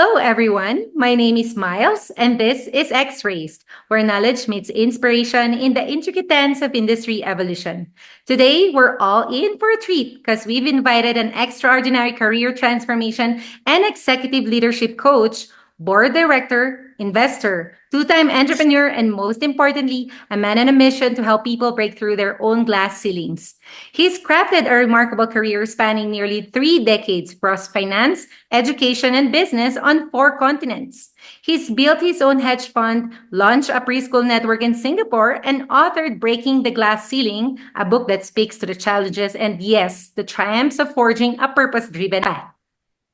Hello, everyone. My name is Miles, and this is X Rays, where knowledge meets inspiration in the intricate dance of industry evolution. Today, we're all in for a treat because we've invited an extraordinary career transformation and executive leadership coach, board director, investor, two time entrepreneur, and most importantly, a man on a mission to help people break through their own glass ceilings. He's crafted a remarkable career spanning nearly 3 decades across finance, education, and business on 4 continents. He's built his own hedge fund, launched a preschool network in Singapore, and authored Breaking the Glass Ceiling, a book that speaks to the challenges and, yes, the triumphs of forging a purpose driven path.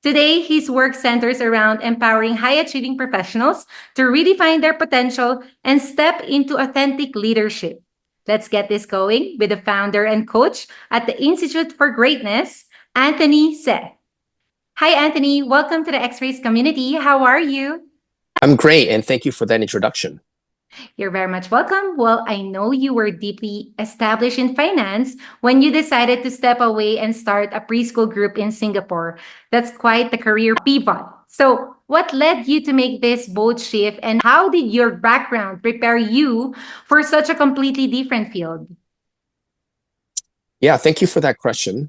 Today, his work centers around empowering high achieving professionals to redefine their potential and step into authentic leadership. Let's get this going with the founder and coach at the Institute for Greatness, Anthony Seth. Hi, Anthony. Welcome to the X Rays community. How are you? I'm great, and thank you for that introduction. You're very much welcome. Well, I know you were deeply established in finance when you decided to step away and start a preschool group in Singapore. That's quite the career pivot. So, what led you to make this bold shift, and how did your background prepare you for such a completely different field? Yeah, thank you for that question.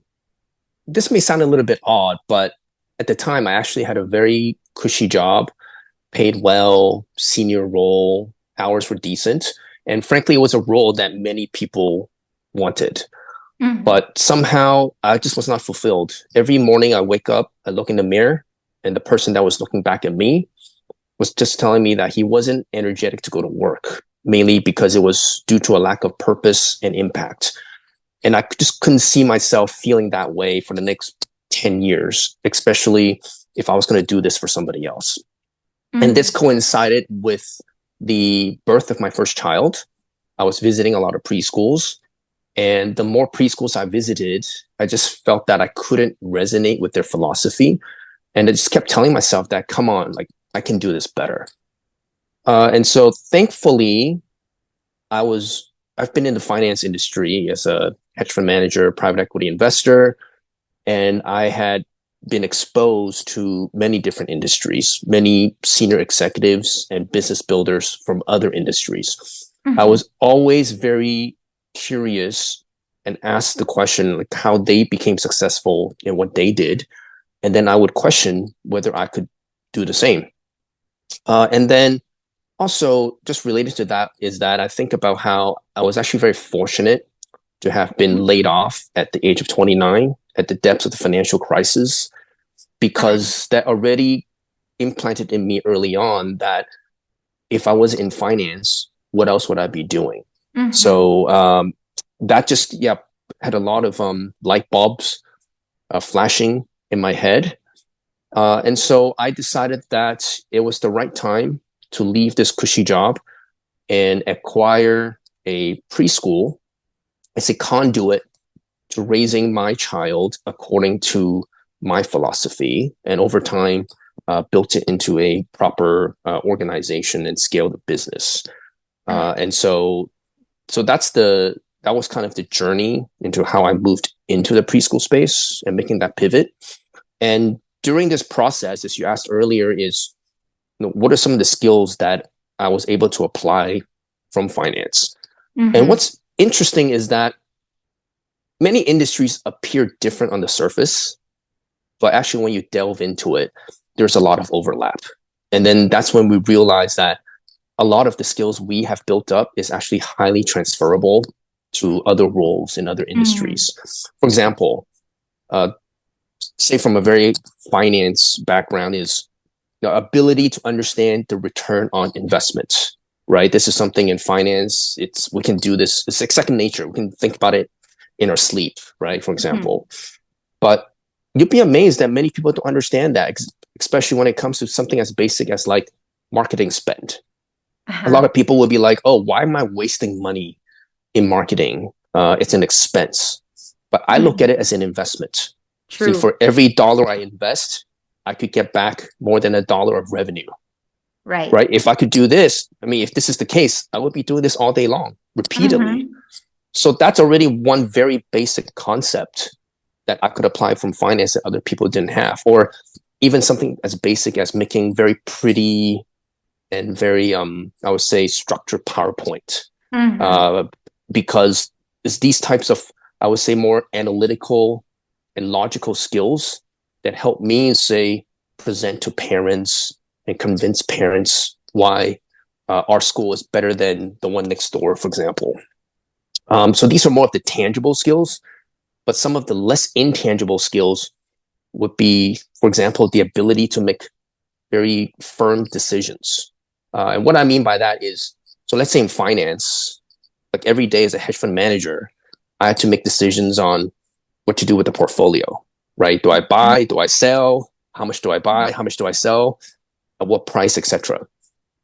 This may sound a little bit odd, but at the time, I actually had a very cushy job, paid well, senior role, hours were decent. And frankly, it was a role that many people wanted. Mhm. But somehow I just was not fulfilled. Every morning I wake up, I look in the mirror, and the person that was looking back at me was just telling me that he wasn't energetic to go to work, mainly because it was due to a lack of purpose and impact. And I just couldn't see myself feeling that way for the next 10 years, especially if I was going to do this for somebody else. And this Mhm. coincided with the birth of my first child. I was visiting a lot of preschools, and the more preschools I visited, I just felt that I couldn't resonate with their philosophy. And I just kept telling myself that, come on, like I can do this better. And so thankfully, I was I've been in the finance industry as a hedge fund manager, private equity investor, and I had been exposed to many different industries, many senior executives and business builders from other industries. I Mhm. was always very curious and asked the question like how they became successful in what they did, and then I would question whether I could do the same. And then also, just related to that is that I think about how I was actually very fortunate to have been laid off at the age of 29 at the depths of the financial crisis, because that already implanted in me early on that if I was in finance, what else would I be doing? Mhm. So that just, yeah, had a lot of light bulbs flashing in my head. And so I decided that it was the right time to leave this cushy job and acquire a preschool as a conduit to raising my child according to my philosophy. And over time, built it into a proper organization and scaled the business. And so that was kind of the journey into how I moved into the preschool space and making that pivot. And during this process, as you asked earlier, is what are some of the skills that I was able to apply from finance? And Mhm. what's interesting is that many industries appear different on the surface, but actually, when you delve into it, there's a lot of overlap. And then that's when we realize that a lot of the skills we have built up is actually highly transferable to other roles in other Mhm. industries. For example, uh, say from a very finance background is the ability to understand the return on investment, right? This is something in finance. We can do this. It's like second nature. We can think about it in our sleep, right? For Mhm. example, but you'd be amazed that many people don't understand that, especially when it comes to something as basic as like marketing spend. A lot Uh-huh. of people will be like, "Oh, why am I wasting money in marketing? It's an expense." But I look at Mhm. it as an investment. See, True. for every dollar I invest, I could get back more than $1 of revenue, Right. right? If I could do this, I mean, if this is the case, I would be doing this all day long, repeatedly. Mhm. So that's already one very basic concept that I could apply from finance that other people didn't have. Or even something as basic as making very pretty and very, I would say, structured PowerPoint. Mm-hmm. Uh, because it's these types of, I would say, more analytical and logical skills that help me, say, present to parents and convince parents why our school is better than the one next door, for example. So these are more of the tangible skills, but some of the less intangible skills would be, for example, the ability to make very firm decisions. And what I mean by that is, so let's say in finance, like every day as a hedge fund manager, I had to make decisions on what to do with the portfolio, right? Do I buy? Do I sell? How much do I buy? How much do I sell? At what price, etc.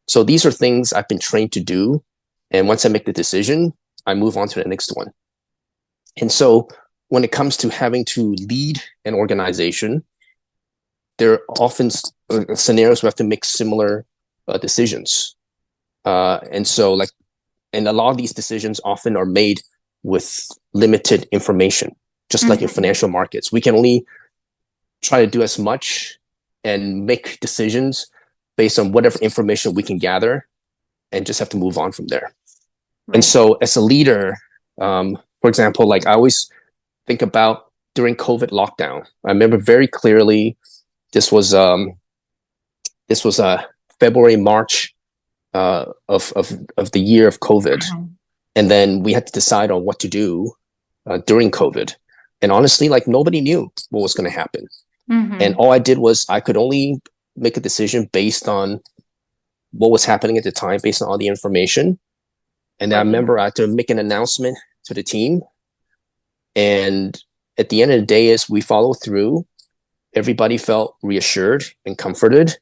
So these are things I've been trained to do. And once I make the decision, I move on to the next one. And so when it comes to having to lead an organization, there are often scenarios where we have to make similar decisions. And so like, and a lot of these decisions often are made with limited information, just like in Mm-hmm. financial markets. We can only try to do as much and make decisions based on whatever information we can gather and just have to move on from there. And Right. so as a leader, for example, like I always think about during COVID lockdown. I remember very clearly this was February, March of the year of COVID. Uh-huh. And then we had to decide on what to do during COVID. And honestly, like nobody knew what was going to happen. And Mm-hmm. all I did was I could only make a decision based on what was happening at the time, based on all the information. And I Right. remember I had to make an announcement to the team. And at the end of the day, as we follow through, everybody felt reassured and comforted.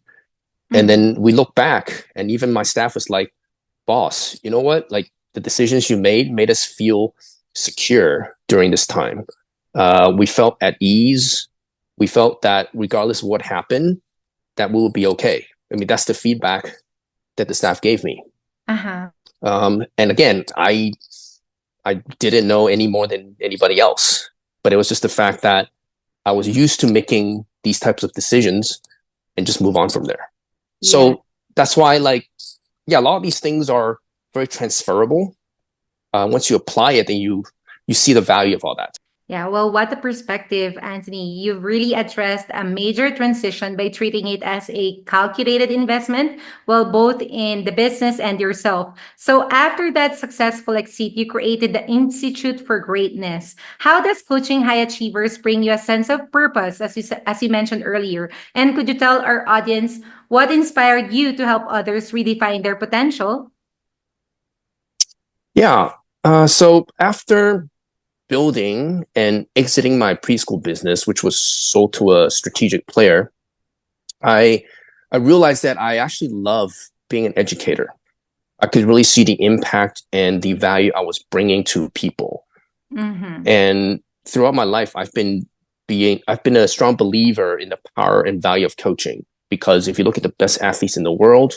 And Mm-hmm. then we look back, and even my staff was like, boss, you know what? Like the decisions you made us feel secure during this time. We felt at ease. We felt that regardless of what happened, that we will be okay. I mean, that's the feedback that the staff gave me. Uh-huh. And again, I didn't know any more than anybody else, but it was just the fact that I was used to making these types of decisions and just move on from there. Yeah. So that's why, like, yeah, a lot of these things are very transferable. Once you apply it, then you see the value of all that. Yeah, well, what a perspective, Anthony. You've really addressed a major transition by treating it as a calculated investment, well, both in the business and yourself. So, after that successful exit, you created the Institute for Greatness. How does coaching high achievers bring you a sense of purpose, as you mentioned earlier? And could you tell our audience what inspired you to help others redefine their potential? Yeah. So after building and exiting my preschool business, which was sold to a strategic player, I I realized that I actually love being an educator. I could really see the impact and the value I was bringing to people. Mm-hmm. And throughout my life, I've been a strong believer in the power and value of coaching, because if you look at the best athletes in the world,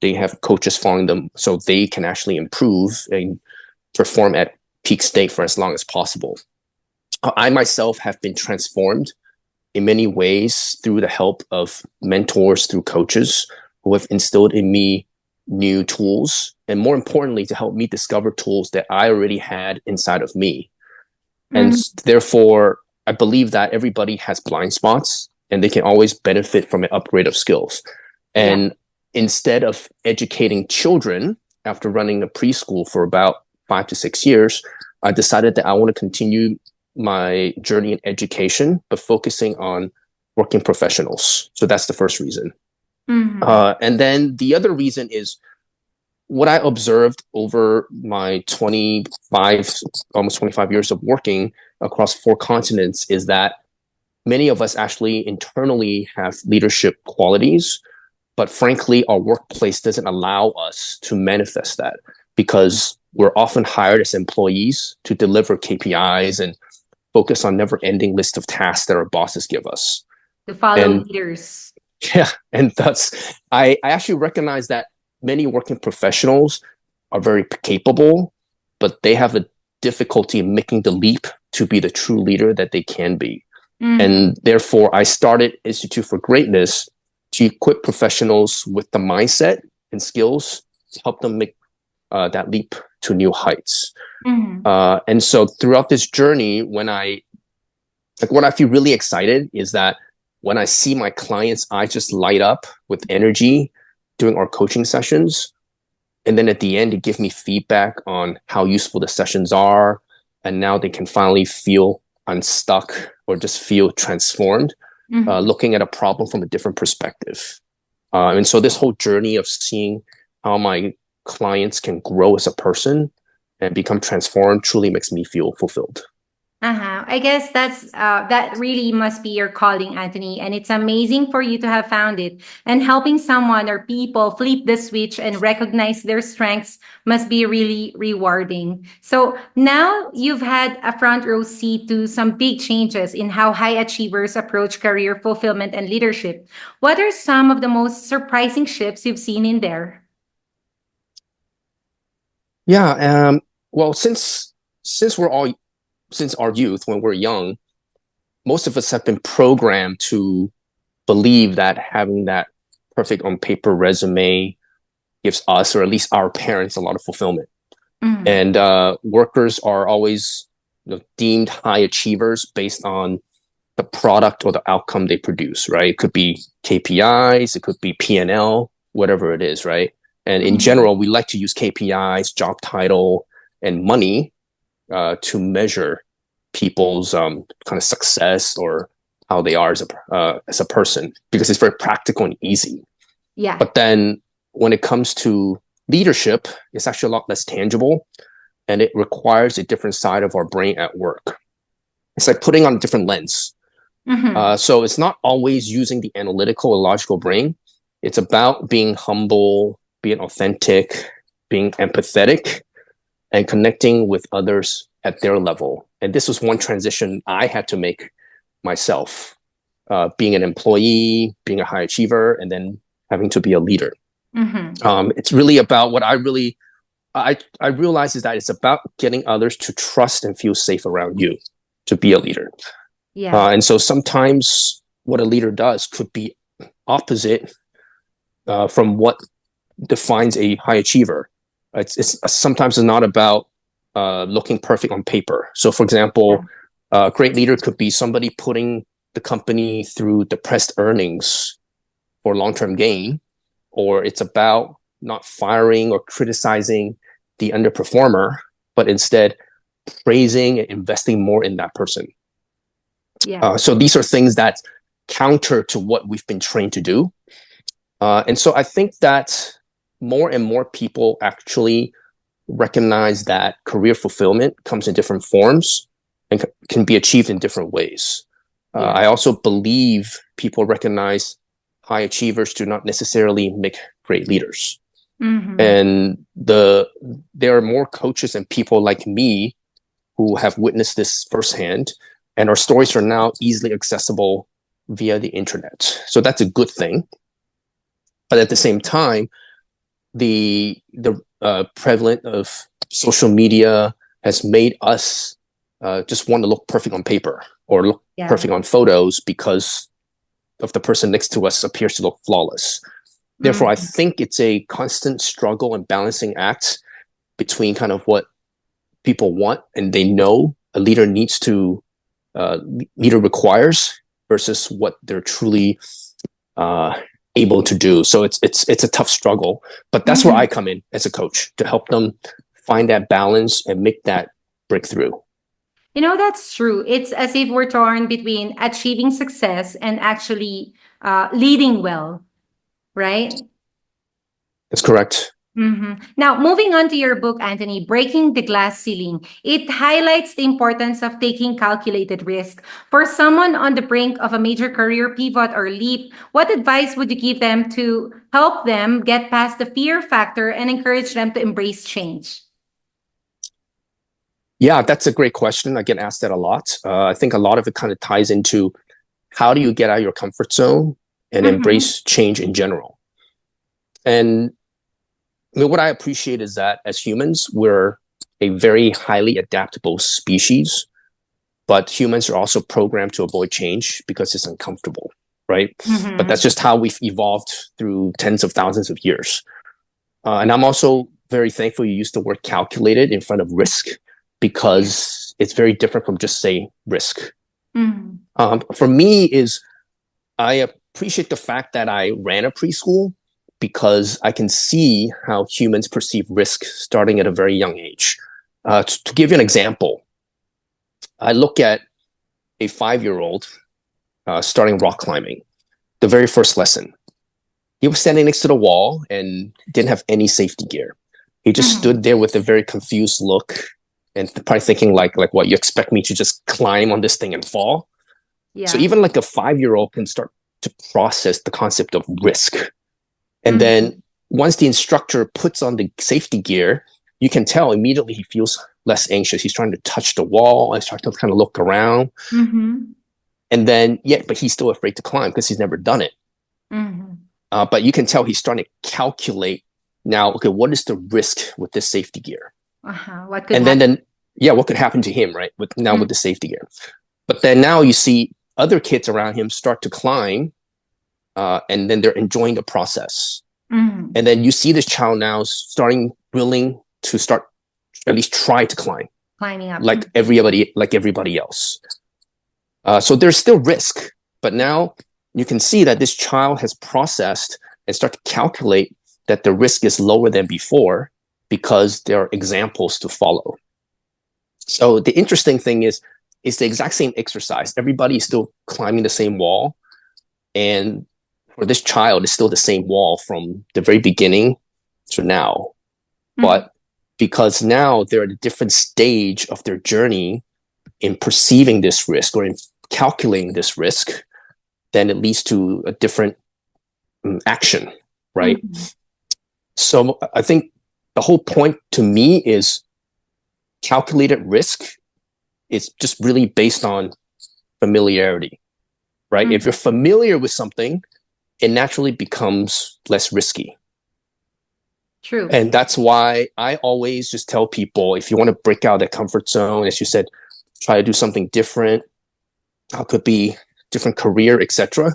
they have coaches following them so they can actually improve and perform at peak state for as long as possible. I myself have been transformed in many ways through the help of mentors, through coaches who have instilled in me new tools, and more importantly, to help me discover tools that I already had inside of me. And Mm-hmm. therefore, I believe that everybody has blind spots and they can always benefit from an upgrade of skills. Yeah. And instead of educating children after running a preschool for about 5 to 6 years, I decided that I want to continue my journey in education, but focusing on working professionals. So that's the first reason. Mm-hmm. And then the other reason is what I observed over my 25, almost 25 years of working across 4 continents is that many of us actually internally have leadership qualities, but frankly, our workplace doesn't allow us to manifest that because we're often hired as employees to deliver KPIs and focus on never ending list of tasks that our bosses give us. To follow And leaders. yeah, and I actually recognize that many working professionals are very capable, but they have a difficulty in making the leap to be the true leader that they can be. Mm-hmm. And therefore, I started Institute for Greatness to equip professionals with the mindset and skills to help them make that leap to new heights. Mm-hmm. And so throughout this journey, what I feel really excited is that when I see my clients' eyes just light up with energy during our coaching sessions, and then at the end, they give me feedback on how useful the sessions are. And now they can finally feel unstuck or just feel transformed, Mm-hmm. looking at a problem from a different perspective. And so this whole journey of seeing how my clients can grow as a person and become transformed truly makes me feel fulfilled. Uh-huh. I guess that really must be your calling, Anthony, and it's amazing for you to have found it. And helping someone or people flip the switch and recognize their strengths must be really rewarding. So now you've had a front row seat to some big changes in how high achievers approach career fulfillment and leadership. What are some of the most surprising shifts you've seen in there? Yeah. Well, since we're all since our youth, when we're young, most of us have been programmed to believe that having that perfect on paper resume gives us, or at least our parents, a lot of fulfillment. Mm-hmm. And workers are always deemed high achievers based on the product or the outcome they produce, right? It could be KPIs, it could be P&L, whatever it is, right? And in Mm-hmm. general, we like to use KPIs, job title, and money to measure people's kind of success or how they are as a person because it's very practical and easy. Yeah. But then when it comes to leadership, it's actually a lot less tangible and it requires a different side of our brain at work. It's like putting on a different lens. Mm-hmm. So it's not always using the analytical or logical brain. It's about being humble, being authentic, being empathetic, and connecting with others at their level. And this was one transition I had to make myself, being an employee, being a high achiever, and then having to be a leader. Mm-hmm. It's really about what I realize is that it's about getting others to trust and feel safe around you to be a leader. Yeah. And so sometimes what a leader does could be opposite from what defines a high achiever. It's sometimes it's not about looking perfect on paper. So, for Yeah. example, a great leader could be somebody putting the company through depressed earnings for long-term gain, or it's about not firing or criticizing the underperformer, but instead praising and investing more in that person. Yeah. So these are things that counter to what we've been trained to do. And so I think that more and more people actually recognize that career fulfillment comes in different forms and can be achieved in different ways. Yeah. I also believe people recognize high achievers do not necessarily make great leaders. Mm-hmm. And there are more coaches and people like me who have witnessed this firsthand, and our stories are now easily accessible via the internet. So that's a good thing. But at the same time, the prevalent of social media has made us just want to look perfect on paper or look Yeah. perfect on photos because of the person next to us appears to look flawless. Therefore, I Mm-hmm. think it's a constant struggle and balancing act between kind of what people want and they know a leader needs to uh, leader requires versus what they're truly uh, able to do. So it's a tough struggle, but that's where I Mm-hmm. come in as a coach to help them find that balance and make that breakthrough. That's true. It's as if we're torn between achieving success and actually leading well, right? That's correct. Now, moving on to your book, Anthony, Breaking the Glass Ceiling, it highlights the importance of taking calculated risk. For someone on the brink of a major career pivot or leap, what advice would you give them to help them get past the fear factor and encourage them to embrace change? Yeah, that's a great question. I get asked that a lot. I think a lot of it kind of ties into how do you get out of your comfort zone and Mm-hmm. embrace change in general. And I mean, what I appreciate is that as humans, we're a very highly adaptable species, but humans are also programmed to avoid change because it's uncomfortable, right? But that's Mm-hmm. just how we've evolved through tens of thousands of years. And I'm also very thankful you used the word calculated in front of risk Yeah. because it's very different from just say risk. Mm-hmm. For me is I appreciate the fact that I ran a preschool because I can see how humans perceive risk starting at a very young age. To give you an example, I look at a 5-year-old starting rock climbing, the very first lesson. He was standing next to the wall and didn't have any safety gear. He just Mm-hmm. stood there with a very confused look and probably thinking like what, you expect me to just climb on this thing and fall? So Yeah. even like a 5-year-old can start to process the concept of risk. And Mm-hmm. then once the instructor puts on the safety gear, you can tell immediately he feels less anxious. He's trying to touch the wall and start to kind of look around. Mm-hmm. And then, yeah, but he's still afraid to climb because he's never done it. Mm-hmm. But you can tell he's starting to calculate now, okay, what is the risk with this safety gear? Uh-huh. What could And then, happen? yeah, what could happen to him, right? With Mm-hmm. the safety gear. But then now you see other kids around him start to climb, and then they're enjoying the process. Mm-hmm. And then you see this child now starting willing to start at least try to climb Climbing up. like everybody else. So there's still risk, but now you can see that this child has processed and start to calculate that the risk is lower than before because there are examples to follow. So the interesting thing is it's the exact same exercise. Everybody is still climbing the same wall, and for this child, it's still the same wall from the very beginning to now. Mm-hmm. But because now they're at a different stage of their journey in perceiving this risk or in calculating this risk, then it leads to a different action, right? Mm-hmm. So I think the whole point to me is calculated risk is just really based on familiarity, right? If you're Mm-hmm. familiar with something, it naturally becomes less risky. True. And that's why I always just tell people if you want to break out of that comfort zone, as you said, try to do something different, could be different career, etc.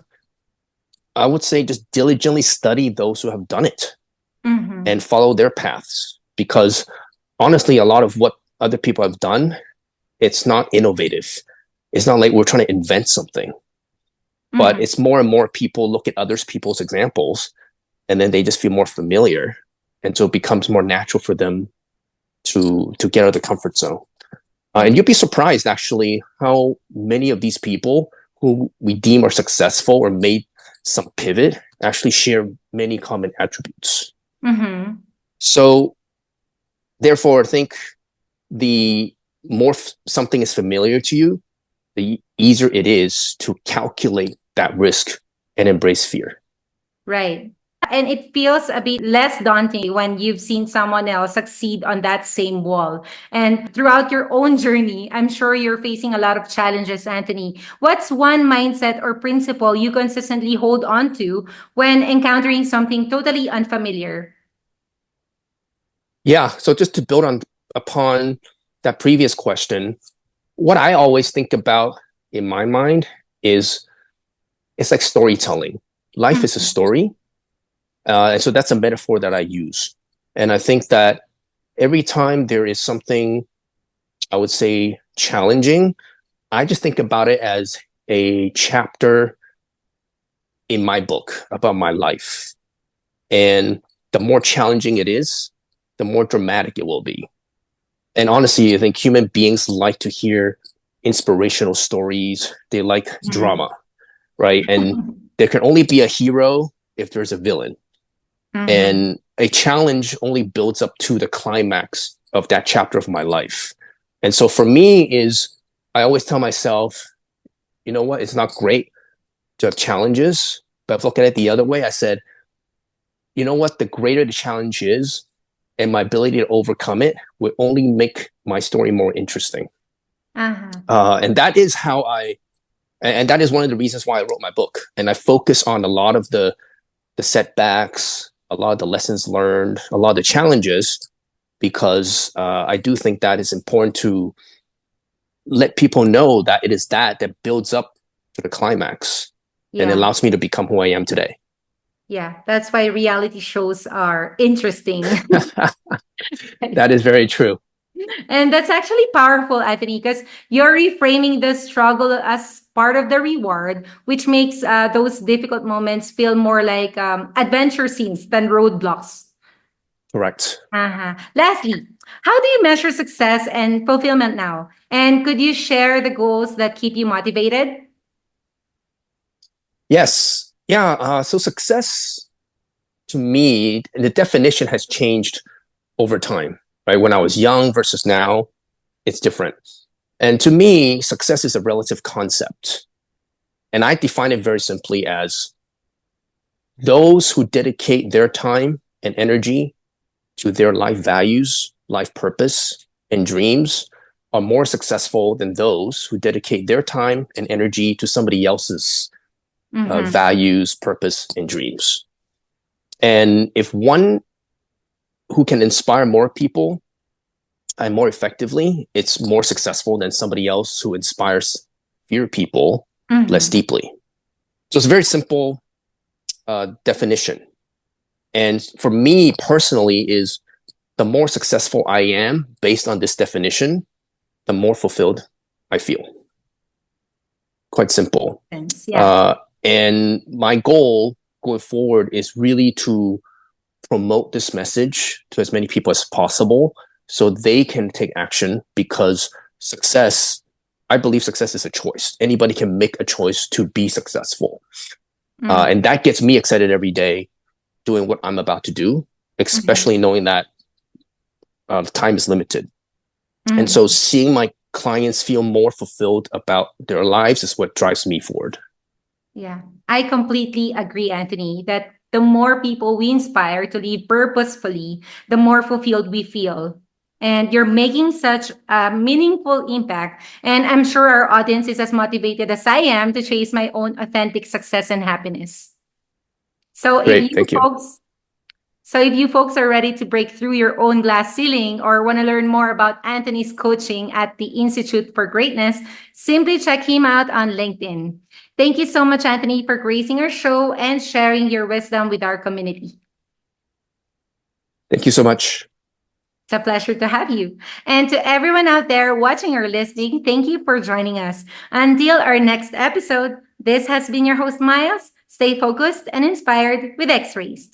I would say just diligently study those who have done it Mm-hmm. and follow their paths. Because honestly, a lot of what other people have done, it's not innovative. It's not like we're trying to invent something, but Mm-hmm. it's more and more people look at others people's examples and then they just feel more familiar. And so it becomes more natural for them to get out of the comfort zone. And you'd be surprised actually how many of these people who we deem are successful or made some pivot actually share many common attributes. Mm-hmm. So therefore, I think the more something is familiar to you, the easier it is to calculate that risk and embrace fear. Right. And it feels a bit less daunting when you've seen someone else succeed on that same wall. And throughout your own journey, I'm sure you're facing a lot of challenges, Anthony. What's one mindset or principle you consistently hold on to when encountering something totally unfamiliar? Yeah. So just to build on upon that previous question, what I always think about in my mind is it's like storytelling. Life is a Mhm. story. And so that's a metaphor that I use. And I think that every time there is something, I would say, challenging, I just think about it as a chapter in my book about my life. And the more challenging it is, the more dramatic it will be. And honestly, I think human beings like to hear inspirational stories. They like Mhm. drama, right? And there can only be a hero if there's a villain. Mhm. And a challenge only builds up to the climax of that chapter of my life. And so for me is I always tell myself, you know what, it's not great to have challenges, but if I look at it the other way, I said, you know what, the greater the challenge is and my ability to overcome it will only make my story more interesting. Uh-huh. And that is how and that is one of the reasons why I wrote my book. And I focus on a lot of the setbacks, a lot of the lessons learned, a lot of the challenges, because I do think that is important to let people know that it is that builds up to the climax and Yeah. allows me to become who I am today. Yeah. That's why reality shows are interesting. That is very true. And that's actually powerful, Anthony, because you're reframing the struggle as part of the reward, which makes those difficult moments feel more like adventure scenes than roadblocks. Correct. Uh-huh. Lastly, how do you measure success and fulfillment now? And could you share the goals that keep you motivated? Yes. Yeah. So success to me, the definition has changed over time, right? When I was young versus now, it's different. And to me, success is a relative concept. And I define it very simply as those who dedicate their time and energy to their life values, life purpose, and dreams are more successful than those who dedicate their time and energy to somebody else's Mm-hmm. values, purpose, and dreams. And if one who can inspire more people and more effectively, it's more successful than somebody else who inspires fewer people less Mm-hmm. deeply. So it's a very simple definition. And for me personally, is the more successful I am based on this definition, the more fulfilled I feel. Quite simple. Yeah. Uh, and my goal going forward is really to promote this message to as many people as possible so they can take action, because success, I believe success is a choice. Anybody can make a choice to be successful. Mm-hmm. And that gets me excited every day doing what I'm about to do, especially knowing that time is limited. And so Mm-hmm. seeing my clients feel more fulfilled about their lives is what drives me forward. Yeah, I completely agree, Anthony, that the more people we inspire to live purposefully, the more fulfilled we feel. And you're making such a meaningful impact. And I'm sure our audience is as motivated as I am to chase my own authentic success and happiness. So if Great. you Thank you. folks So, if you folks are ready to break through your own glass ceiling or want to learn more about Anthony's coaching at the Institute for Greatness, simply check him out on LinkedIn. Thank you so much, Anthony, for gracing our show and sharing your wisdom with our community. Thank you so much. It's a pleasure to have you. And to everyone out there watching or listening, thank you for joining us. Until our next episode, this has been your host, Miles. Stay focused and inspired with X Rays.